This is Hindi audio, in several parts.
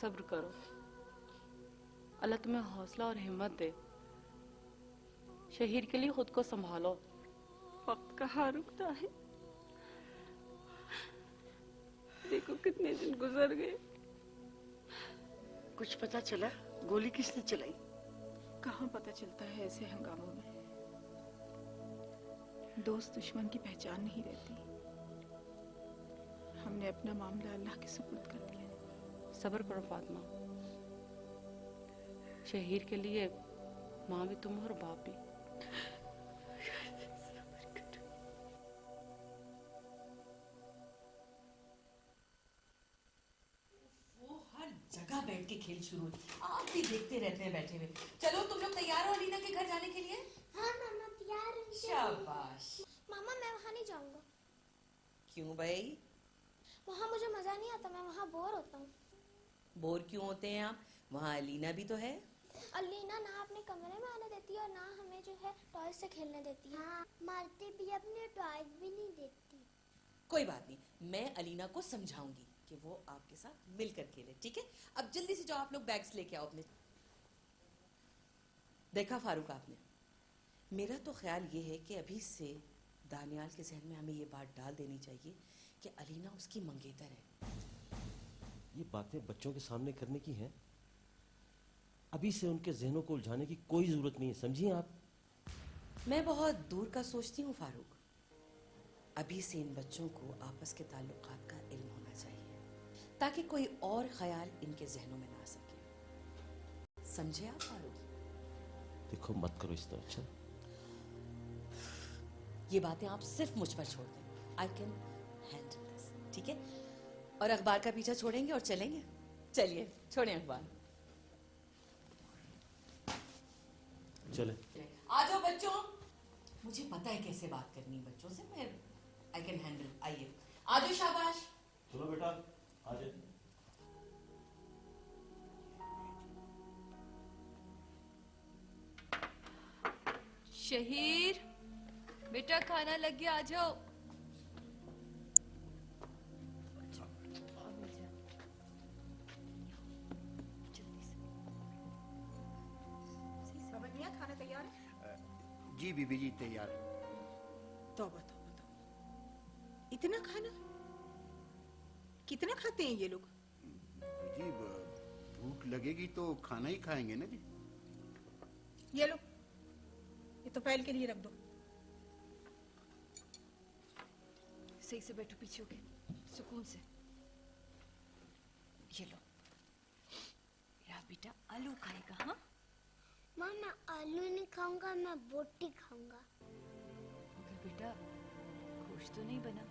सब्र करो, अल्लाह तुम्हें हौसला और हिम्मत दे। शहीर के लिए खुद को संभालो। वक्त कहाँ रुकता है, देखो कितने दिन गुजर गए। कुछ पता चला गोली किसने चलाई? कहाँ पता चलता है ऐसे हंगामों में। दोस्त दुश्मन की पहचान नहीं रहती। हमने अपना मामला अल्लाह के सुपुर्द कर दिया। सब्र करो फातिमा, शहीर के लिए माँ भी तुम और बाप भी। वो हर जगह बैठ के खेल शुरू, आप भी देखते रहते हैं बैठे हुए। चलो तुम लोग तैयार हो अलीना के घर जाने के लिए? हाँ मामा तैयार हूँ। शाबाश। मामा मैं वहाँ नहीं जाऊँगा। क्यों भाई? वहाँ मुझे मजा नहीं आता, मैं वहाँ बोर होता हूँ। बोर क्यों होते हैं आप? वहाँ अलीना भी तो है। अलीना ना अपने कमरे में आने देती है और ना हमें जो है टॉयज से खेलने देती है। हाँ, मारती भी अपने टॉयज भी नहीं देती। कोई बात नहीं, मैं अलीना को समझाऊंगी कि वो आपके साथ मिलकर खेले, ठीक है? अब जल्दी से जाओ आप लोग बैग्स लेके आओ अपने। देखा फारूक आपने, मेरा तो ख्याल ये है कि अभी से दानियाल के जहन में हमें ये बात डाल देनी चाहिए कि अलीना उसकी मंगेतर है। ये बातें बच्चों के सामने करने की हैं। अभी से उनके जहनों को उलझाने की कोई जरूरत नहीं है, समझिए आप? मैं बहुत दूर का सोचती हूँ फारूक। अभी से इन बच्चों को आपस के ताल्लुकात का इल्म होना चाहिए ताकि कोई और ख्याल इनके जहनों में ना आ सके। समझे आप फारूक? देखो मत करो इस तरह। अच्छा, ये बातें आप सिर्फ मुझ पर छोड़ दें। आई कैन हैंडल दिस, ठीक है? और अखबार का पीछा छोड़ेंगे और चलेंगे। चलिए छोड़ें अखबार। चले। आ जाओ बच्चों, मुझे पता है कैसे बात करनी है बच्चों से। मैं आई कैन हैंडल। आइए आ जाओ, शाबाश। चलो बेटा आ जाए। शहीर बेटा खाना लग गया, आ जाओ। खाना तैयार है? जी बीबी जी तैयार है। तौबा तौबा तौबा, इतना खाना कितना खाते हैं ये लोग? जी भूख लगेगी तो खाना ही खाएंगे ना जी। ये लो, ये तो फैल के लिए रख दो। सही से बैठो, पीछे होके सुकून से। ये लो। मेरा बेटा आलू खाएगा। हाँ माँ मैं आलू नहीं खाऊंगा, मैं बोटी खाऊंगा। मगर बेटा गोश्त तो नहीं बना,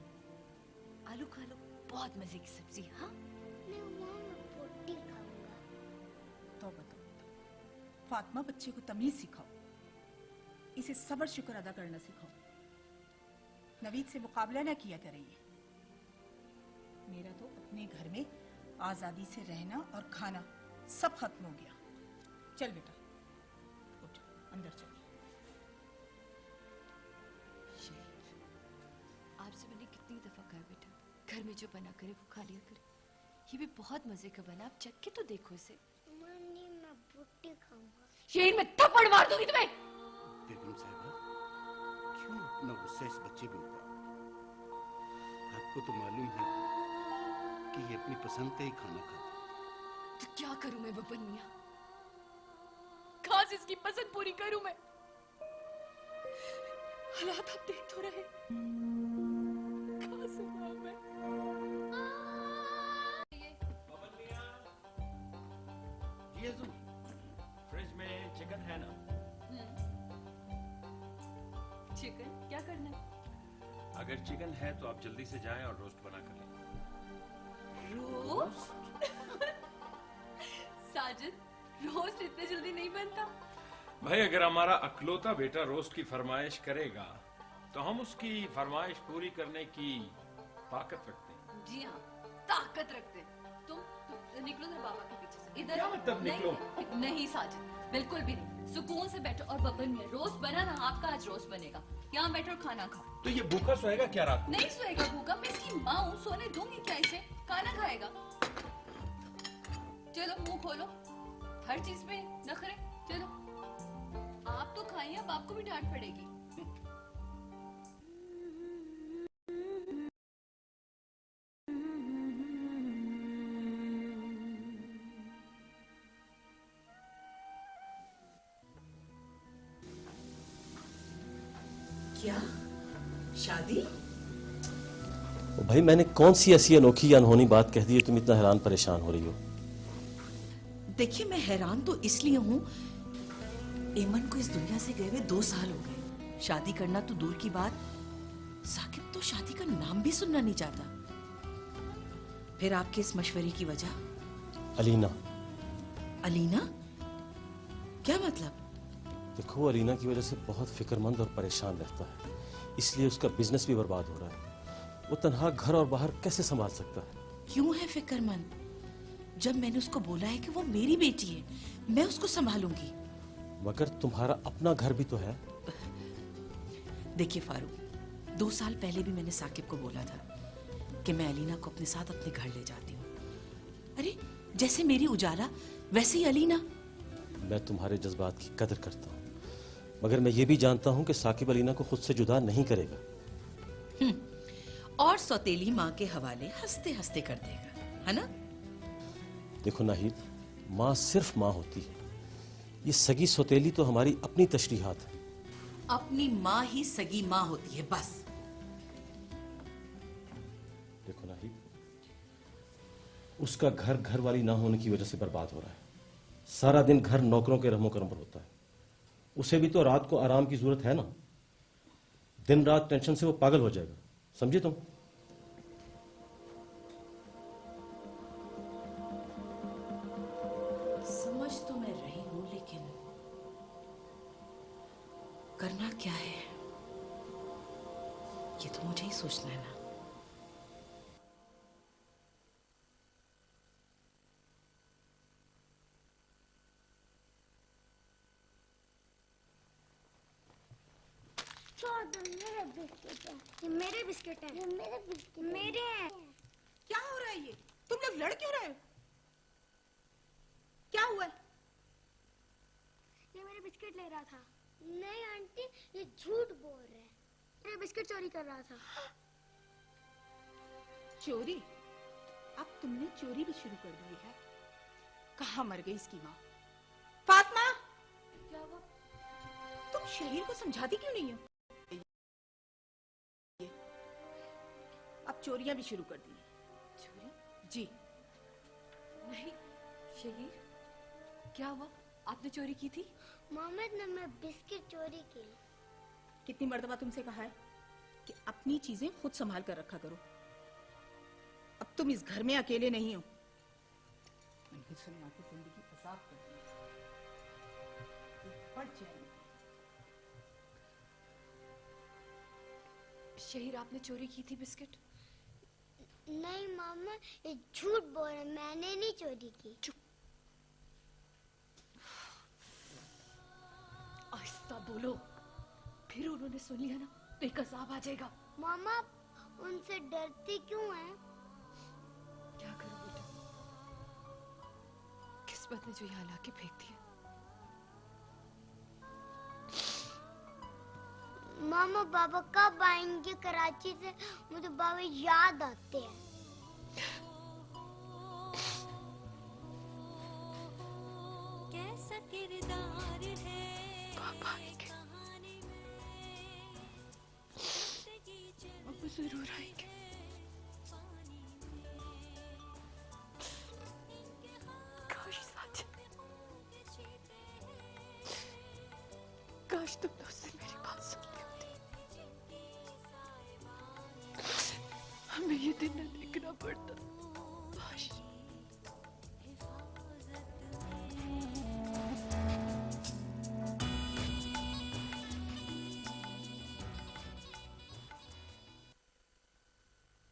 आलू खा लो, बहुत मजे की सब्जी। हाँ नहीं माँ मैं बोटी खाऊंगा। तौबा तौबा, फातिमा बच्चे को तमीज सिखाओ, इसे सब्र शुक्र अदा करना सिखाओ। नवीद से मुकाबला ना किया करेंगे। मेरा तो अपने घर में आजादी से रहना और खाना सब खत्म हो गया। चल बेटा उठ, अंदर चल। आपसे मैंने कितनी दफा कहा बेटा, घर में जो बना करे वो खा लिया करे। ये भी बहुत मजे का बना, आप चख के तो देखो इसे। मम्मी मैं बोटी खाऊंगा। शेर में थप्पड़ मार दूंगी तुम्हें। बेगम साहबा क्यों इतना गुस्सा इस बच्चे पे होता है? आपको तो मालूम है कि ये अपनी पसंद का ही खाना खाता है। तो क्या करूं मैं बब्बन मियां, खास इसकी पसंद पूरी करूं मैं? हालात आप देख तो रहे, कहां से खाऊं मैं? जी अज़ू, फ्रिज में चिकन है ना? चिकन क्या करना है? अगर चिकन है तो आप जल्दी से जाएं और रोस्ट बना कर लें। रोस्ट? साजिद, रोस्ट इतने जल्दी नहीं बनता। भाई अगर हमारा अकलौता बेटा रोस्ट की फरमाइश करेगा तो हम उसकी फरमाइश पूरी करने की ताकत रखते हैं। जी हाँ, ताकत रखते हैं। तुम निकलो ना बाबा के पीछे से। इधर क्या मतलब निकलो? नहीं साजिद, बिल्कुल भी नहीं। सुकून से बैठो और बब्बन मियां, रोस्ट बना ना, आपका आज रोस्ट बनेगा। यहाँ बैठो और खाना खाओ। तो ये भूखा सोएगा क्या रात में? नहीं सोएगा भूखा, मैं इसकी माँ हूँ, सोने दूंगी क्या इसे? खाना खाएगा। चलो मुंह खोलो, हर चीज पे नखरे। चलो आप तो खाइए, अब आपको भी डांट पड़ेगी। क्या शादी? ओ भाई, मैंने कौन सी ऐसी अनोखी या अनहोनी बात कह दी है तुम इतना हैरान परेशान हो रही हो? देखिए, मैं हैरान तो इसलिए हूं, एमन को इस दुनिया से गए हुए 2 साल हो गए। शादी करना तो दूर की बात, साकिब तो शादी का नाम भी सुनना नहीं चाहता। फिर आपके इस मशवरे की वजह? अलीना। अलीना? क्या मतलब? देखो, अलीना की वजह से बहुत फिक्रमंद और परेशान रहता है, इसलिए उसका बिजनेस भी बर्बाद हो रहा है। वो तन्हा घर और बाहर कैसे संभाल सकता है? क्यों है फिक्रमंद? जब मैंने उसको बोला है कि वो मेरी बेटी है, मैं उसको संभालूंगी। मगर तुम्हारा अपना घर भी तो है। देखिए फारूक, 2 साल पहले भी मैंने साकिब को बोला था कि मैं अलीना को अपने साथ अपने घर ले जाती हूँ। अरे, जैसे मेरी उजाला वैसे ही अलीना। मैं तुम्हारे जज्बात की कदर करता हूँ, मगर मैं ये भी जानता हूँ कि साकिब अलीना को खुद से जुदा नहीं करेगा। और सौतेली माँ के हवाले हंसते हंसते कर देगा, है ना? देखो नाहिद, माँ सिर्फ माँ होती है, ये सगी सौतेली तो हमारी अपनी तशरीहात है। अपनी माँ ही सगी माँ होती है, बस। देखो नाहिद, उसका घर घर वाली ना होने की वजह से बर्बाद हो रहा है। सारा दिन घर नौकरों के रहमो करम पर होता है। उसे भी तो रात को आराम की जरूरत है ना। दिन रात टेंशन से वो पागल हो जाएगा, समझे तुम? समझ तो मैं रही हूं, लेकिन करना क्या है ये तो मुझे ही सोचना है ना। मेरे बिस्किट है, ये मेरे बिस्किट है, ये मेरे बिस्किट मेरे हैं। क्या हो रहा है ये? तुम लोग लड़ क्यों रहे हो? क्या हुआ? ये मेरे बिस्किट ले रहा था। नहीं आंटी, ये झूठ बोल रहे हैं। मेरे बिस्किट चोरी कर रहा था। चोरी? अब तुमने चोरी भी शुरू कर दी है। कहाँ मर गई इसकी माँ? फातिमा, क्या हुआ? तुम शहीर को समझाती क्यों नहीं हो? अब चोरियां भी शुरू कर दी। चोरी? जी। नहीं शहीर, क्या हुआ? आपने चोरी की थी? मोहम्मद ने मैं बिस्किट चोरी की। कितनी मर्तबा तुमसे कहा है कि अपनी चीजें खुद संभाल कर रखा करो। अब तुम इस घर में अकेले नहीं हो। मुसलमान की जिंदगी अजाब कर दी। बढ़ जाएगी। शहीर, आपने चोरी की थी बिस्किट? नहीं मामा, ये झूठ बोल रहे, मैंने नहीं चोरी की। चुप। आहिस्ता बोलो, फिर उन्होंने सुन लिया ना तो एक अजाब आ जाएगा। मामा, उनसे डरती क्यों है? क्या करूं बेटा, किस्मत ने जो यहाँ लाके फेंक दिया। मामा, बाबा कब आएंगे कराची से? मुझे बाबा याद आते हैं। कैसा किरदार है बाबा आएंगे, अब जरूर आएंगे। काश साजिद, काश तुमने उससे मेरी बात सुन ली होती, हमें ये दिन न देखना पड़ता। काश।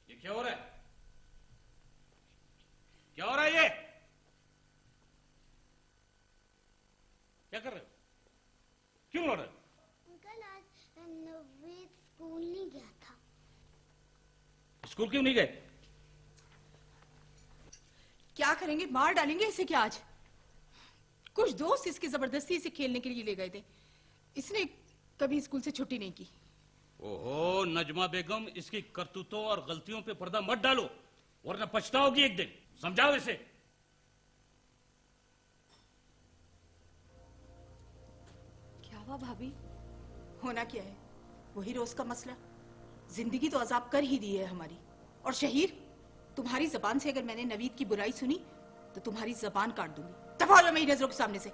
ये क्या हो रहा है? क्या हो रहा है ये? क्या कर रहे हो? क्यों रो रहे हो? अंकल, आज नवीद स्कूल नहीं गया था। स्कूल क्यों नहीं गए? क्या करेंगे, मार डालेंगे इसे क्या आज? कुछ दोस्त इसके जबरदस्ती इसे खेलने के लिए ले गए थे। इसने कभी स्कूल से छुट्टी नहीं की। ओहो नजमा बेगम, इसकी करतूतों और गलतियों पे पर्दा मत डालो, वरना पछताओगी एक दिन। समझाओ इसे। क्या हुआ भाभी? होना क्या है, वही रोज का मसला। जिंदगी तो अजाब कर ही दी है हमारी। और शहीर, तुम्हारी जबान से अगर मैंने नवीद की बुराई सुनी तो तुम्हारी जबान काट दूंगी। दफा हो जाओ मेरी नजरों के सामने से।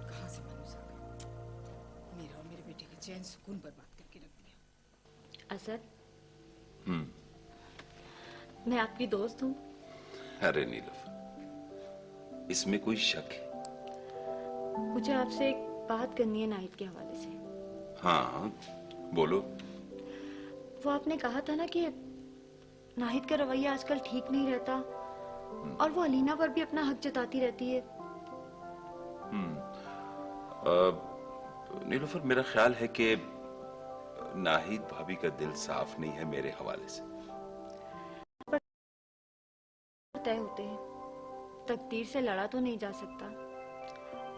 कहां से मानूस आ गए। मेरा और मेरे बेटे के चैन सुकून बर्बाद करके रख दिया। असद, मैं आपकी दोस्त हूँ। अरे नीलुफर, इसमें कोई शक है? मुझे आपसे एक बात करनी है नाहिद के हवाले से। हाँ बोलो। वो आपने कहा था ना कि नाहिद का रवैया आजकल ठीक नहीं रहता और वो अलीना पर भी अपना हक जताती रहती है। नीलुफर, मेरा ख्याल है कि नाहिद भाभी का दिल साफ नहीं है मेरे हवाले से। तय होते हैं, तकदीर से लड़ा तो नहीं जा सकता।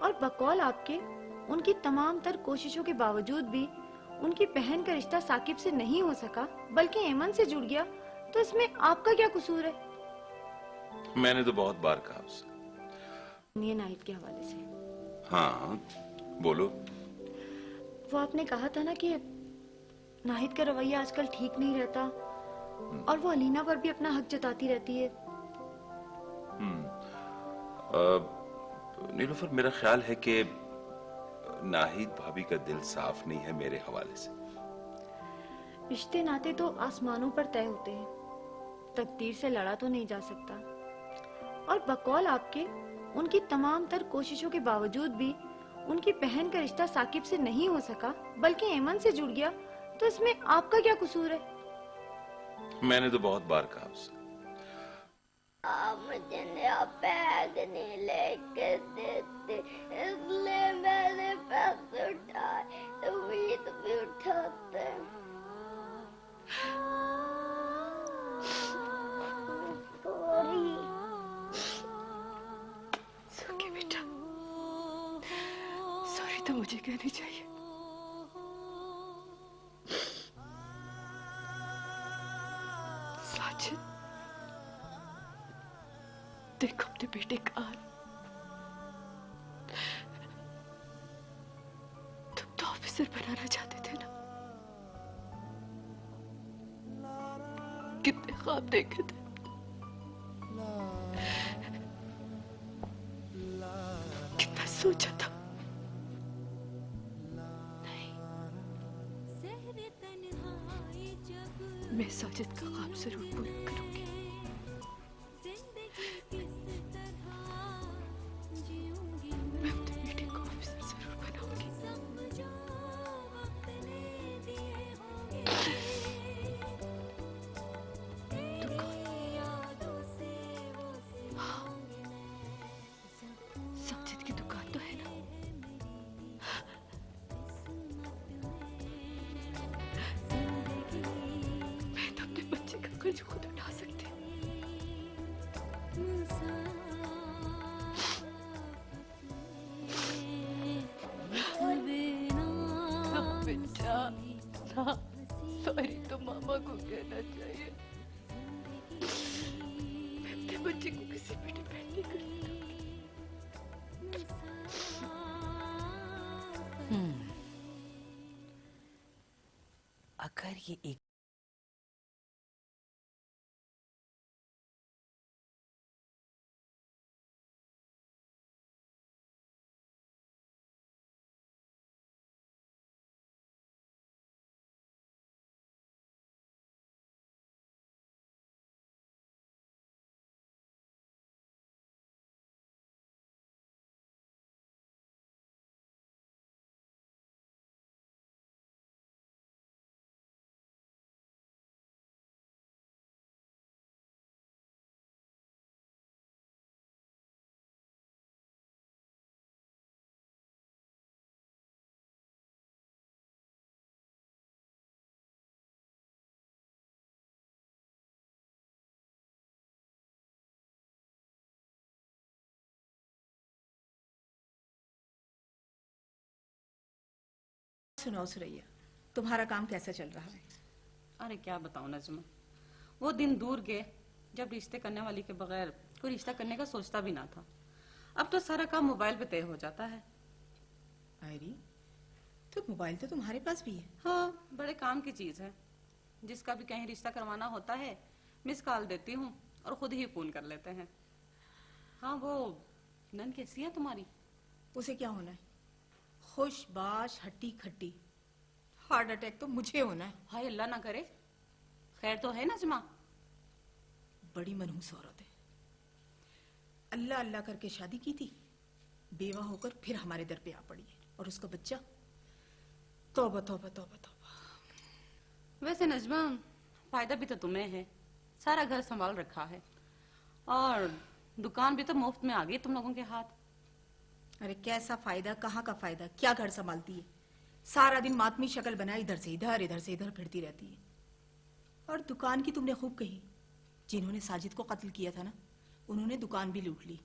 और बकौल आपके उनकी तमाम तर कोशिशों के बावजूद भी उनकी बहन का रिश्ता साकिब से नहीं हो सका, बल्कि ऐमन से जुड़ गया, तो इसमें आपका क्या कसूर है? मैंने तो बहुत बार कहा उससे। ये नाहिद के हवाले से। हाँ बोलो। वो आपने कहा था ना कि नाहिद का रवैया आजकल ठीक नहीं रहता और वो अलीना पर भी अपना हक जताती रहती है। नीलुफर, मेरा ख्याल है कि नाहिद भाभी का दिल साफ नहीं है मेरे हवाले से। रिश्ते नाते तो आसमानों पर तय होते हैं, तकदीर से लड़ा तो नहीं जा सकता। और बकौल आपके उनकी तमाम तर कोशिशों के बावजूद भी उनकी बहन का रिश्ता साकिब से नहीं हो सका, बल्कि ऐमन से जुड़ गया, तो इसमें आपका क्या कसूर है? मैंने तो बहुत बार कहा उससे। मुझे बैग नहीं लेके देते, इसलिए मैंने पैसे उठाए, उम्मीद भी उठाते। सॉरी। सॉरी बेटा, सॉरी तो मुझे कहनी चाहिए। साजिद, देखो अपने बेटे का हाल। तुम तो ऑफिसर बनाना चाहते थे ना? कितने ख्वाब देखे थे, कितना सोचा था। नहीं, मैं साजिद का ख्वाब जरूर पूरा करूंगी। मैं अपने बेटे को ऑफिसर जरूर बनाऊंगी। साजिद की दुकान तो है ना? मैं तो अपने बच्चे का खर्च खुद उठा सकती हूँ। बेटा, सॉरी तो मामा को कहना चाहिए। मैं अपने बच्चे को किसी पे डिपेंड नहीं करती। अगर ये एक सुनाओ सुरैया, तुम्हारा काम कैसा चल रहा है? अरे क्या बताऊं नजमा, वो दिन दूर गए जब रिश्ते करने वाली के बगैर कोई रिश्ता करने का सोचता भी ना था। अब तो सारा काम मोबाइल पे तय हो जाता है। आयरी, तो मोबाइल तो तुम्हारे पास भी है? हाँ, बड़े काम की चीज है। जिसका भी कहीं रिश्ता करवाना होता है मिस कॉल देती हूँ और खुद ही फोन कर लेते हैं। हाँ, वो नन कैसी है तुम्हारी? उसे क्या होना है? खुश बाश हट्टी खट्टी। हार्ट अटैक तो मुझे होना है। हाय अल्लाह ना करे। खैर तो है नजमा? बड़ी मनहूस औरत है। अल्लाह अल्लाह करके शादी की थी, बेवा होकर फिर हमारे दर पे आ पड़ी है। और उसका बच्चा, तौबा तौबा तौबा तौबा। वैसे नजमा, फायदा भी तो तुम्हें है, सारा घर संभाल रखा है और दुकान भी तो मुफ्त में आ गई तुम लोगों के हाथ। अरे कैसा फायदा, कहाँ का फायदा? क्या घर संभालती है? सारा दिन मातमी शक्ल बनाए इधर से इधर फिरती रहती है। और दुकान की तुमने खूब कही। जिन्होंने साजिद को कत्ल किया था ना, उन्होंने दुकान भी लूट ली।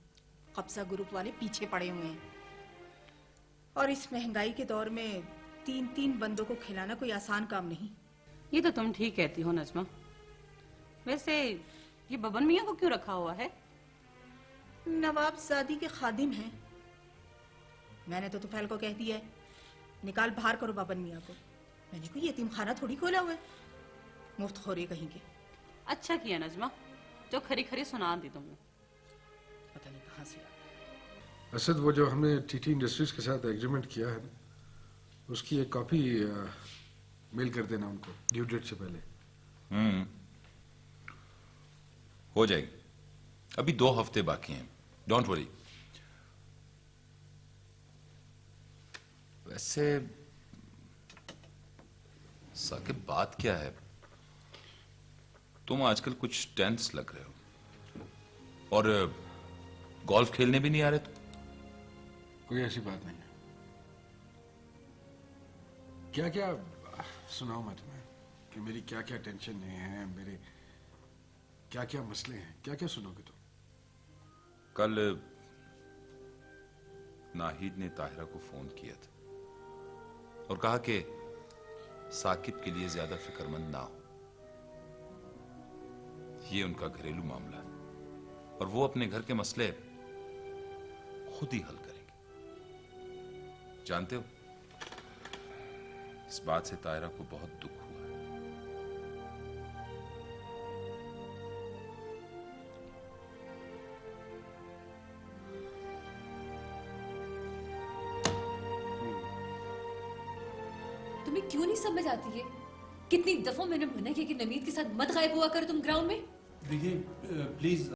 कब्जा ग्रुप वाले पीछे पड़े हुए हैं। और इस महंगाई के दौर में 3-3 बंदों को खिलाना कोई आसान काम नहीं। ये तो तुम ठीक कहती हो नजमा। वैसे ये बबन मियाँ को क्यों रखा हुआ है? नवाबजादी के खादिम हैं। मैंने तो तुफैल को कह दिया है, निकाल बाहर करो बबन मियाँ को। मैंने कोई यतीम खाना थोड़ी खोला हुआ है, मुफ्त खोरे कहीं के। अच्छा किया नजमा, जो खरी खरी सुना दी तुमने। पता नहीं कहाँ से। असद, वो जो हमने टीटी इंडस्ट्रीज के साथ एग्रीमेंट किया है ना, उसकी एक कॉपी मेल कर देना उनको ड्यू डेट से पहले। हो जाएगी। अभी 2 हफ्ते बाकी हैं, डोंट वरी। वैसे साकिब, बात क्या है? तुम आजकल कुछ टेंस लग रहे हो और गोल्फ खेलने भी नहीं आ रहे तुम। कोई ऐसी बात नहीं है। क्या क्या सुनाओ मैं तुम्हें कि मेरी क्या क्या टेंशन है, मेरे क्या क्या मसले हैं, क्या क्या सुनोगे तुम? कल नाहिद ने ताहिरा को फोन किया था और कहा कि साकिब के लिए ज्यादा फिक्रमंद ना हो। ये उनका घरेलू मामला है और वो अपने घर के मसले खुद ही हल करेंगे। जानते हो, इस बात से ताहिरा को बहुत दुख हुआ है। तुम्हें क्यों नहीं समझ आती है? कितनी दफा मैंने मना किया कि नवीद के साथ मत गायब हुआ कर तुम ग्राउंड में। देखिए, प्लीज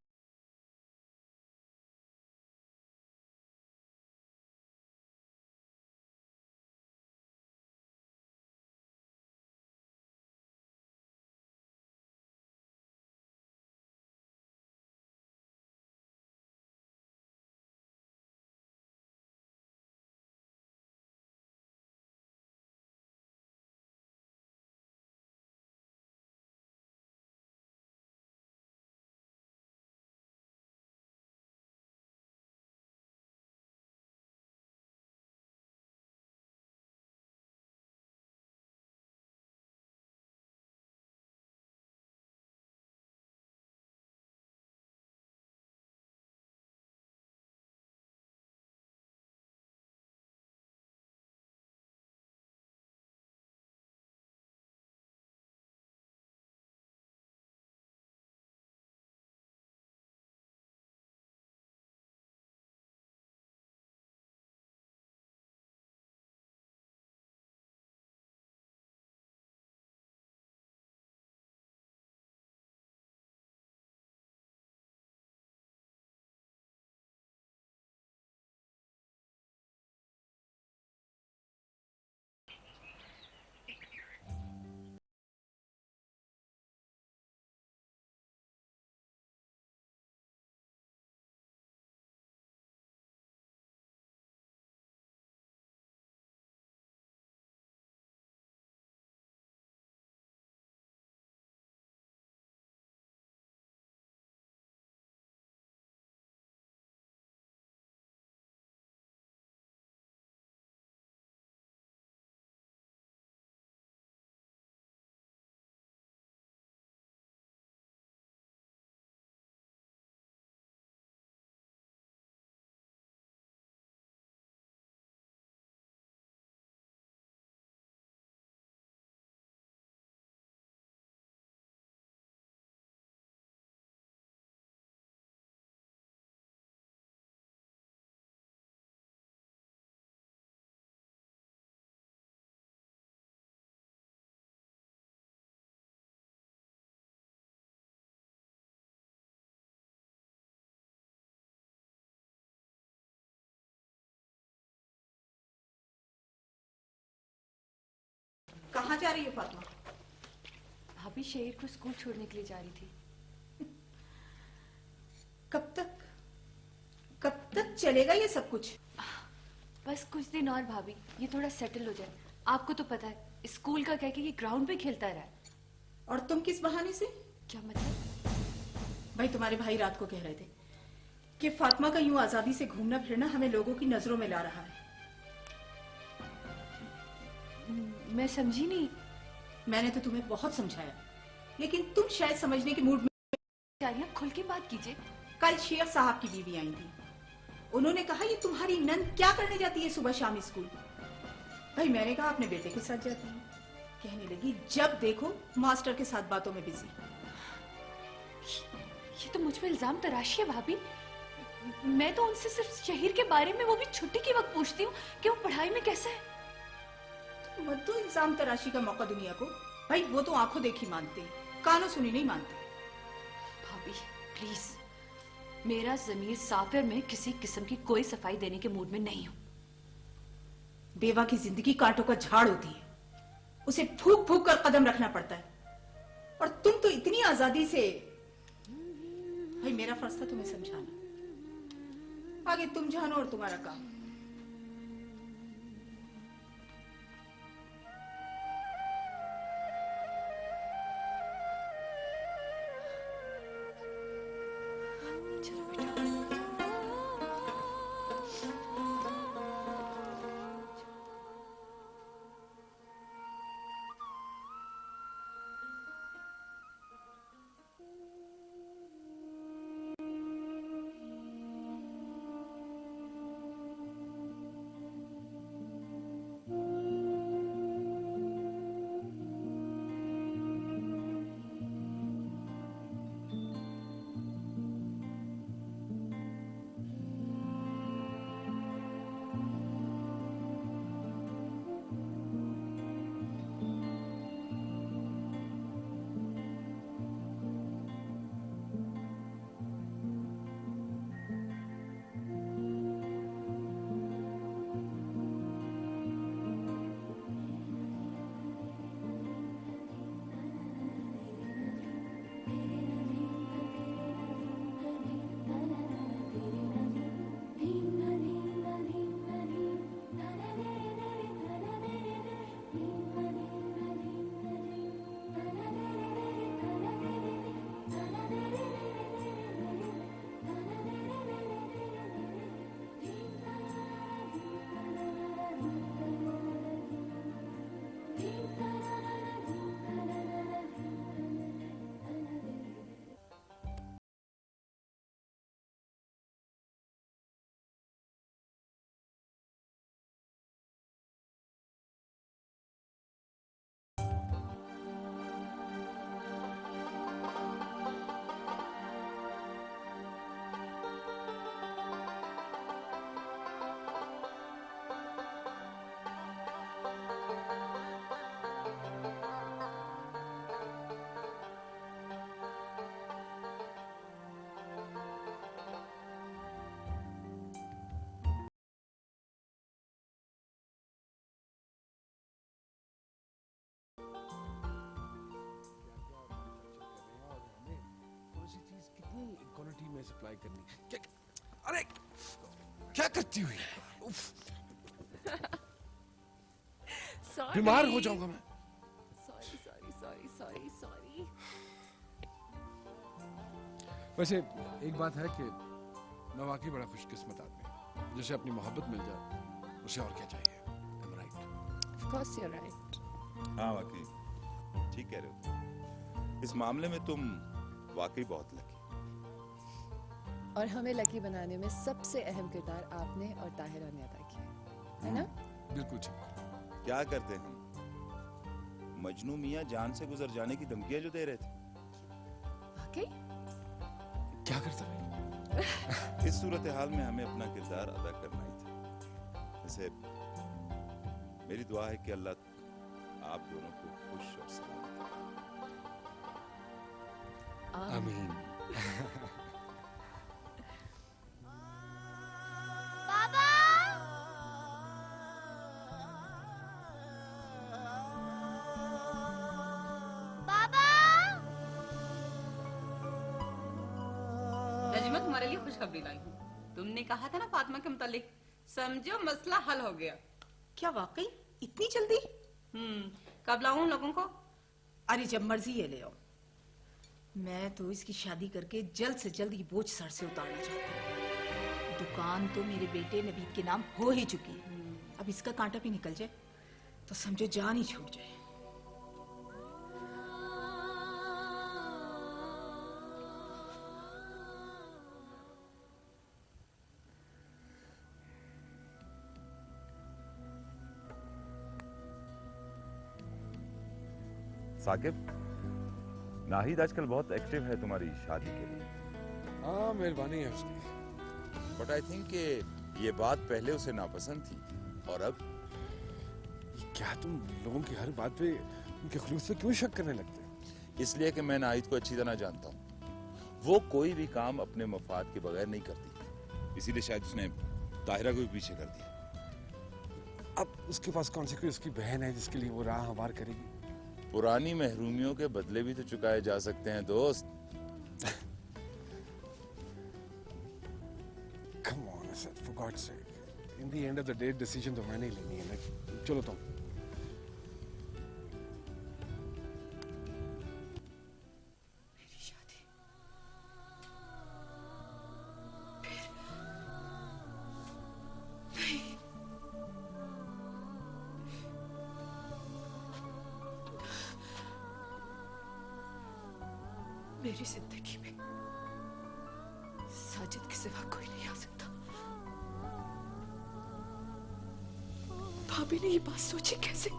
कहाँ जा रही है फातिमा? भाभी शेर को स्कूल छोड़ने के लिए जा रही थी। कब तक चलेगा ये सब कुछ? बस कुछ दिन और भाभी, ये थोड़ा सेटल हो जाए। आपको तो पता है स्कूल का कह के ये ग्राउंड पे खेलता रहा है। और तुम किस बहाने से? क्या मतलब? भाई तुम्हारे भाई रात को कह रहे थे कि फातिमा का यूं आजादी से घूमना फिरना हमें लोगों की नजरों में ला रहा है। मैं समझी नहीं। मैंने तो तुम्हें बहुत समझाया, लेकिन तुम शायद समझने के मूड में। खुल के बात कीजिए। कल शेर साहब की बीवी आई थी। उन्होंने कहा ये तुम्हारी नंद क्या करने जाती है सुबह शाम स्कूल? भाई मैंने कहा अपने बेटे के साथ जाती है। कहने लगी जब देखो मास्टर के साथ बातों में बिजी। ये तो मुझ पे इल्जाम तराशी है भाभी। मैं तो उनसे सिर्फ शहीर के बारे में, वो भी छुट्टी के वक्त पूछती हूँ कि वो पढ़ाई में कैसा है। तो मत दो इल्जाम तराशी का मौका दुनिया को। भाई वो तो आंखों देखी मानते, कानों सुनी नहीं मानते। भाभी प्लीज, मेरा जमीर साफ है, मैं किसी किस्म की कोई सफाई देने के मूड में नहीं हूं। बेवा की जिंदगी कांटों का झाड़ होती है, उसे फूक फूक कर कदम रखना पड़ता है। और तुम तो इतनी आजादी से। भाई मेरा फर्ज था तुम्हें समझाना, आगे तुम जानो और तुम्हारा काम। क्वालिटी में सप्लाई करनी। क्या, अरे क्या करती हुई? बीमार हो जाऊंगा मैं। सॉरी। वैसे एक बात है कि मैं वाकई बड़ा खुशकिस्मत आदमी हूँ, जिसे अपनी मोहब्बत मिल जाए उसे और क्या चाहिए। I'm right? Of course you're right. हाँ वाकई ठीक कह रहे हो। इस मामले में तुम वाकई बहुत लकी। और हमें लकी बनाने में सबसे अहम किरदार आपने और ताहिरा ने अदा किया है ना? बिल्कुल ठीक। क्या करते हम? मजनू मियां जान से गुजर जाने की धमकियां जो दे रहे थे। वाकई? क्या करते रहे? इस सूरत हाल में हमें अपना किरदार अदा करना ही था। वैसे मेरी दुआ है कि अल्लाह आप दोनों को खुश और सलामत रखे। आमीन। तुम्हारे लिए खुशखबरी लाई हूँ। तुमने कहा था ना फातिमा के मुतालिक, समझो मसला हल हो गया। क्या वाकई इतनी जल्दी? कब लाऊं उन लोगों को? अरे जब मर्जी ये ले आओ। मैं तो इसकी शादी करके जल्द से जल्द ये बोझ सर से उतारना चाहती हूँ। दुकान तो मेरे बेटे नवीद के नाम हो ही चुकी है। अब इसका कांटा भी निकल जाए तो समझो जान ही छूट जाए। साकिब, नाहिद आजकल बहुत एक्टिव है तुम्हारी शादी के लिए। हाँ, मेहरबानी है उसकी। बट आई थिंक कि ये बात पहले उसे नापसंद थी और अब क्या तुम लोगों की हर बात पे उनके खुलूस पे क्यों शक करने लगते हो? इसलिए कि मैं नाहिद को अच्छी तरह जानता हूँ। वो कोई भी काम अपने मफाद के बगैर नहीं करती, इसीलिए शायद उसने ताहिरा को भी पीछे कर दिया। अब उसके पास कौन सी कोई उसकी बहन है जिसके लिए वो राह हमार करेगी? पुरानी महरूमियों के बदले भी तो चुकाए जा सकते हैं दोस्त। Come on, I said, for God's sake. In the end of the day, decision तो मैंने ही लेनी है। Like, चलो तुम। मेरी शादी नहीं। मेरी जिंदगी में साजिद के सिवा कोई नहीं आ सकता। भाभी ने ये बात सोची कैसे?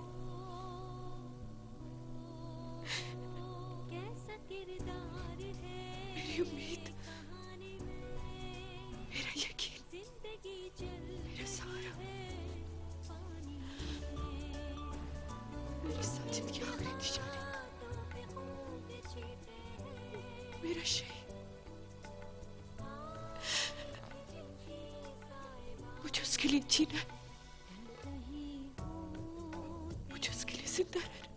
मेरी उम्मीद, मेरा यकीन, मेरा सहारा, मेरे साजिद की आखिरी निशानी, मेरा शहीद। मुझे उसके लिए जीना है, मुझे उसके लिए जिंदा रहना।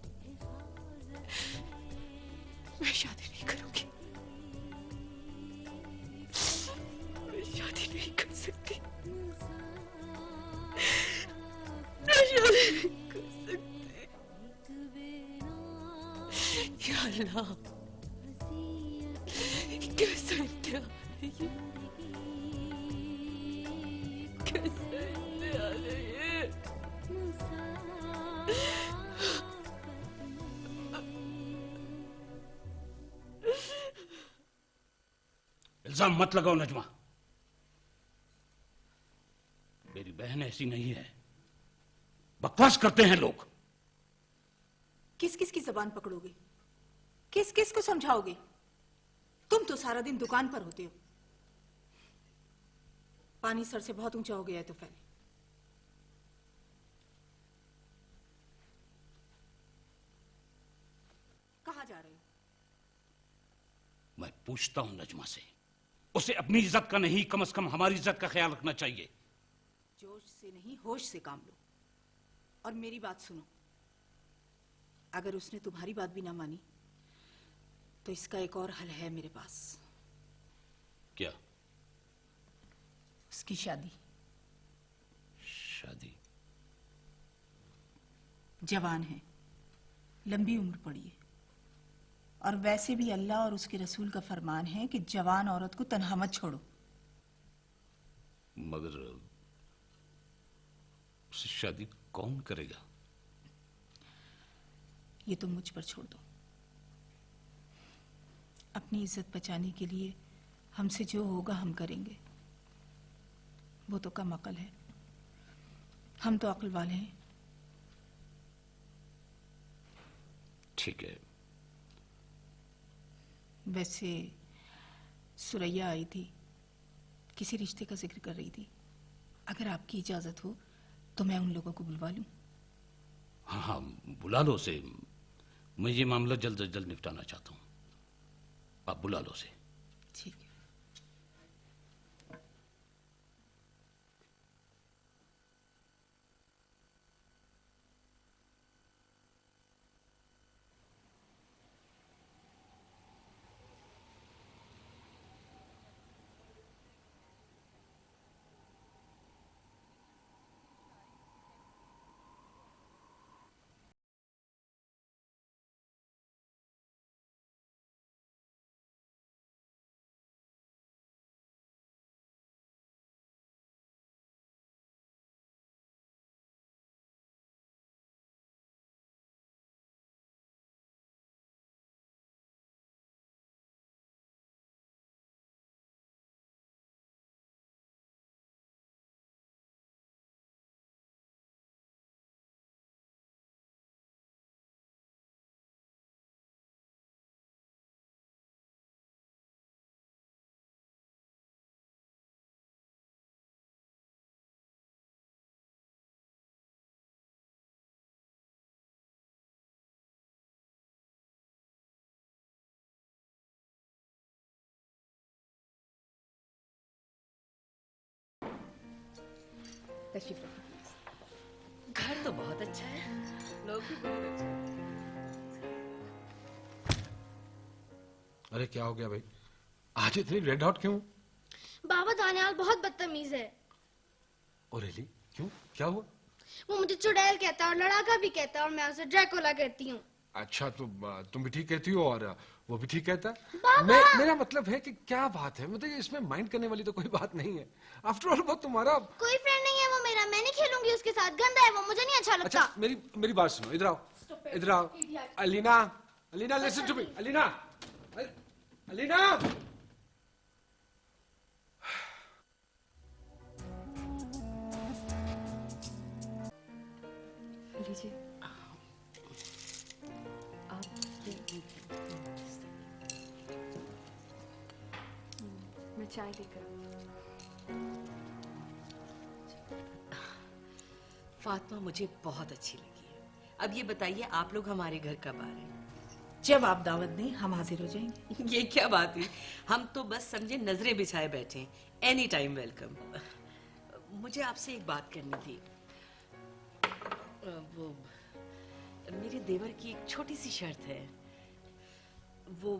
मैं शादी नहीं करूंगी, मैं शादी नहीं कर सकती, मैं शादी नहीं कर सकती। या अल्लाह, कैसा इम्तिहान है ये? कैसा इम्तिहान है ये? इल्जाम मत लगाओ नजमा। मेरी बहन ऐसी नहीं है। बकवास करते हैं लोग। किस किस की जबान पकड़ोगे? किस किस को समझाओगे? तुम तो सारा दिन दुकान पर होते हो। पानी सर से बहुत ऊंचा हो गया है तो फैले। कहाँ जा रहे हो? मैं पूछता हूं नजमा से, उसे अपनी इज्जत का नहीं, कम से कम हमारी इज्जत का ख्याल रखना चाहिए। जोश से नहीं, होश से काम लो। और मेरी बात सुनो, अगर उसने तुम्हारी बात भी ना मानी तो इसका एक और हल है मेरे पास। क्या? उसकी शादी। शादी? जवान है, लंबी उम्र पड़ी है, और वैसे भी अल्लाह और उसके रसूल का फरमान है कि जवान औरत को तन्हा मत छोड़ो। मगर उससे शादी कौन करेगा? ये तुम मुझ पर छोड़ दो। अपनी इज्जत बचाने के लिए हमसे जो होगा हम करेंगे। वो तो कम अकल है, हम तो अक्ल वाले हैं। ठीक है। वैसे सुरैया आई थी, किसी रिश्ते का जिक्र कर रही थी। अगर आपकी इजाजत हो तो मैं उन लोगों को बुलवा लूं। हाँ हाँ, बुला लो उसे। मैं ये मामला जल्द से जल्द निपटाना चाहता हूँ। आप बुला लो उसे। ठीक है। तशरीफ रखिए। घर तो बहुत अच्छा है, लोग भी बहुत अच्छे हैं। अरे क्या हो गया भाई, आज इतनी रेड हॉट क्यों? बाबा दानियाल बहुत बदतमीज है। Oh really? क्यों, क्या हुआ? वो मुझे चुड़ैल कहता है और लड़ाका भी कहता है और मैं उसे ड्रैकुला कहती हूँ। अच्छा, तो तुम भी ठीक कहती हो और वो भी ठीक कहता है। बाबा! मेरा मतलब है कि क्या बात है, मतलब इसमें माइंड करने वाली तो कोई बात नहीं है। आफ्टर ऑल वो तुम्हारा कोई फ्रेंड नहीं है वो मेरा, मैं नहीं खेलूंगी उसके साथ, गंदा है वो, मुझे नहीं अच्छा लगता। अच्छा, मेरी बात सुनो, इधर आओ, इधर आओ। Alina, Alina listen to me, Alina, Alina. लीजिए आप मैं चाय लेकर फातिमा मुझे बहुत अच्छी लगी है। अब ये बताइए आप लोग हमारे घर कब आ रहे हैं? जब आप दावत दें हम हाजिर हो जाएंगे। ये क्या बात हुई, हम तो बस समझे नजरें बिछाए बैठे हैं। Any time welcome. मुझे आपसे एक बात करनी थी। वो मेरे देवर की एक छोटी सी शर्त है, वो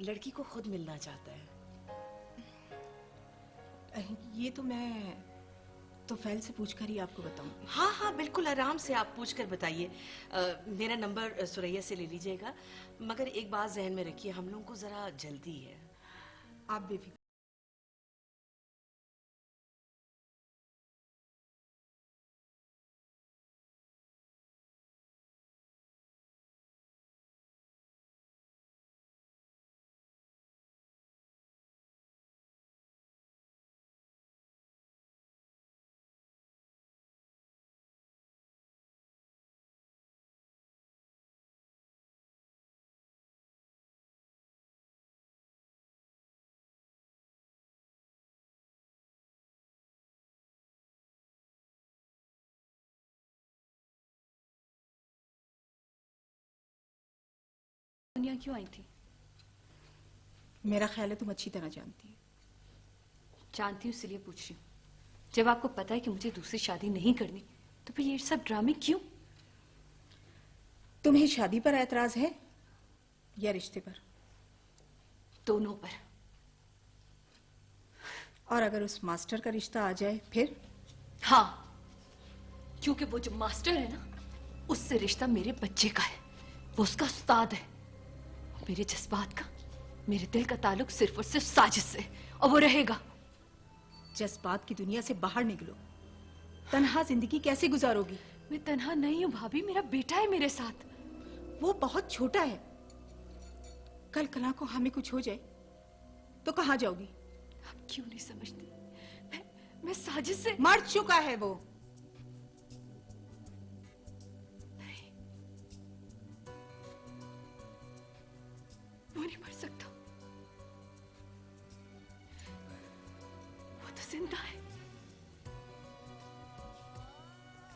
लड़की को खुद मिलना चाहता है। ये तो मैं तो फैल से पूछकर ही आपको बताऊंगी। हाँ हाँ बिल्कुल आराम से आप पूछकर बताइए। मेरा नंबर सुरैया से ले लीजिएगा, मगर एक बात जहन में रखिए, हम लोगों को जरा जल्दी है। आप बेफिक्र। दुनिया क्यों आई थी? मेरा ख्याल है तुम अच्छी तरह जानती हो। जानती हूँ इसलिए पूछ रही हूँ। जब आपको पता है कि मुझे दूसरी शादी नहीं करनी, तो फिर ये सब ड्रामे क्यों? तुम्हें शादी पर ऐतराज है या रिश्ते पर? दोनों पर। और अगर उस मास्टर का रिश्ता आ जाए फिर? हाँ, क्योंकि वो जो मास्टर है ना, उससे रिश्ता मेरे बच्चे का है, वो उसका उस्ताद है। मेरे जज्बात का, मेरे दिल का ताल्लुक सिर्फ और सिर्फ साजिश से, और वो रहेगा। जज्बात की दुनिया से बाहर निकलो। तन्हा जिंदगी कैसे गुजारोगी? मैं तन्हा नहीं हूँ भाभी, मेरा बेटा है मेरे साथ। वो बहुत छोटा है, कल कला को हमें कुछ हो जाए तो कहाँ जाओगी? आप क्यों नहीं समझती? मैं साजिश से मर चुका है वो। वो नहीं मर सकता, वो तो जिंदा है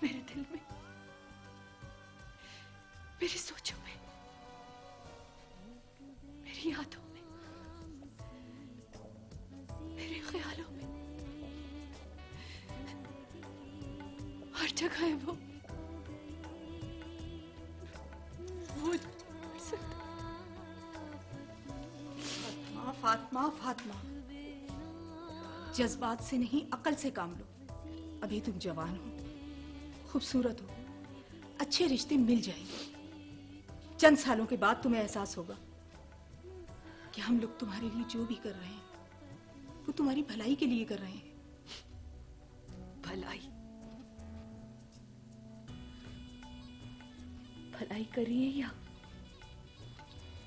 मेरे दिल में, मेरी सोचों में, मेरी यादों में, मेरे ख्यालों में, हर जगह है वो मर सकता। फातिमा, फातिमा, जज्बात से नहीं अकल से काम लो। अभी तुम जवान हो, खूबसूरत हो, अच्छे रिश्ते मिल जाएंगे। चंद सालों के बाद तुम्हें एहसास होगा कि हम लोग तुम्हारे लिए जो भी कर रहे हैं वो तुम्हारी भलाई के लिए कर रहे हैं। भलाई? भलाई कर रही है या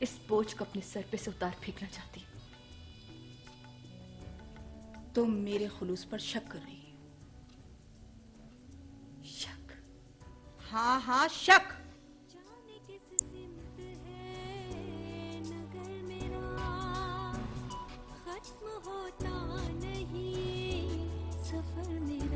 इस बोझ को अपने सर पे से उतार फेंकना चाहती है? तुम मेरे खुलूस पर शक कर रही हो। शक? हाँ हाँ शक। खत्म होता नहीं सफर मेरा।